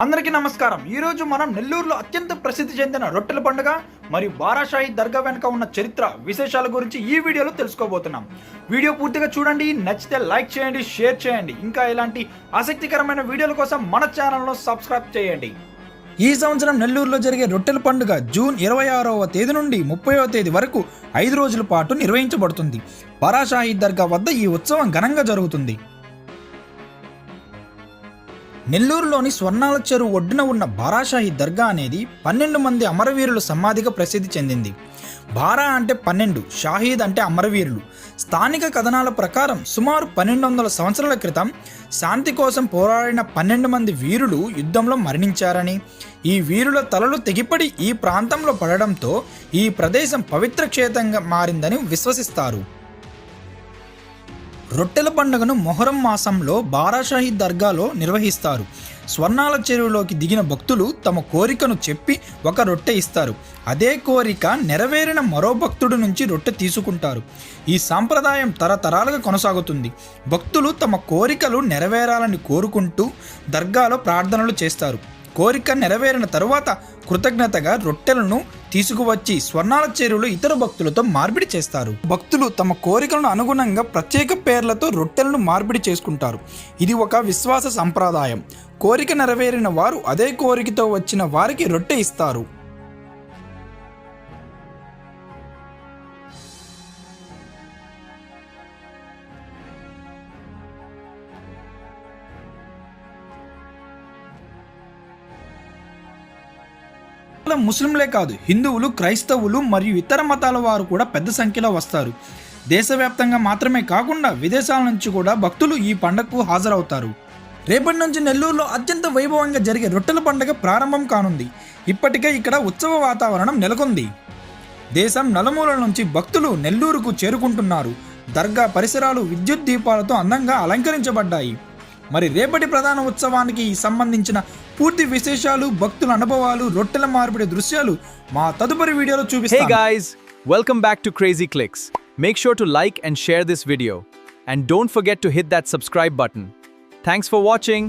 అందరికీ నమస్కారం. ఈ రోజు మనం నెల్లూరులో అత్యంత ప్రసిద్ధి చెందిన రొట్టెల పండుగ మరియు బారాషాహి దర్గా వెనుక ఉన్న చరిత్ర విశేషాల గురించి ఈ వీడియోలో తెలుసుకోబోతున్నాం. వీడియో పూర్తిగా చూడండి, నచ్చితే లైక్ చేయండి, షేర్ చేయండి. ఇంకా ఇలాంటి ఆసక్తికరమైన వీడియోల కోసం మన ఛానల్ను సబ్స్క్రైబ్ చేయండి. ఈ సంవత్సరం నెల్లూరులో జరిగే రొట్టెల పండుగ జూన్ 26వ తేదీ నుండి 30వ తేదీ వరకు 5 రోజుల పాటు నిర్వహించబడుతుంది. బారాషాహి దర్గా వద్ద ఈ ఉత్సవం ఘనంగా జరుగుతుంది. నెల్లూరులోని స్వర్ణాల చెరువు ఒడ్డున ఉన్న బారాషాహి దర్గా అనేది 12 మంది అమరవీరుల సమాధిగా ప్రసిద్ధి చెందింది. బారా అంటే 12, షాహీద్ అంటే అమరవీరులు. స్థానిక కథనాల ప్రకారం సుమారు 1200 సంవత్సరాల క్రితం శాంతి కోసం పోరాడిన 12 మంది వీరులు యుద్ధంలో మరణించారని, ఈ వీరుల తలలు తెగిపడి ఈ ప్రాంతంలో పడడంతో ఈ ప్రదేశం పవిత్ర క్షేత్రంగా మారిందని విశ్వసిస్తారు. రొట్టెల పండుగను మొహరం మాసంలో బారాషాహి దర్గాలో నిర్వహిస్తారు. స్వర్ణాల చెరువులోకి దిగిన భక్తులు తమ కోరికను చెప్పి ఒక రొట్టె ఇస్తారు. అదే కోరిక నెరవేరిన మరో భక్తుడి నుంచి రొట్టె తీసుకుంటారు. ఈ సాంప్రదాయం తరతరాలుగా కొనసాగుతుంది. భక్తులు తమ కోరికలు నెరవేరాలని కోరుకుంటూ దర్గాలో ప్రార్థనలు చేస్తారు. కోరిక నెరవేరిన తరువాత కృతజ్ఞతగా రొట్టెలను తీసుకువచ్చి స్వర్ణాల చెరువులు ఇతర భక్తులతో మార్పిడి చేస్తారు. భక్తులు తమ కోరికలను అనుగుణంగా ప్రత్యేక పేర్లతో రొట్టెలను మార్పిడి చేసుకుంటారు. ఇది ఒక విశ్వాస సంప్రదాయం. కోరిక నెరవేరిన వారు అదే కోరికతో వచ్చిన వారికి రొట్టె ఇస్తారు. ముస్లింలే కాదు, హిందువులు, క్రైస్తవులు మరియు ఇతర మతాల వారు కూడా పెద్ద సంఖ్యలో వస్తారు. దేశవ్యాప్తంగా మాత్రమే కాకుండా విదేశాల నుంచి కూడా భక్తులు ఈ పండుగకు హాజరవుతారు. రేపటి నుంచి నెల్లూరులో అత్యంత వైభవంగా జరిగే రొట్టెల పండుగ ప్రారంభం కానుంది. ఇప్పటికే ఇక్కడ ఉత్సవ వాతావరణం నెలకొంది. దేశం నలుమూలల నుంచి భక్తులు నెల్లూరుకు చేరుకుంటున్నారు. దర్గా పరిసరాలు విద్యుత్ దీపాలతో అందంగా అలంకరించబడ్డాయి. మరి రేపటి ప్రధాన ఉత్సవానికి సంబంధించిన పూర్తి విశేషాలు, భక్తుల అనుభవాలు, రొట్టెల మార్పిడి దృశ్యాలు మా తదుపరి వీడియోలో చూపిస్తాను. Hey guys, welcome back to Crazy Clicks. Make sure to like and share this video. And don't forget to hit that subscribe button. Thanks for watching.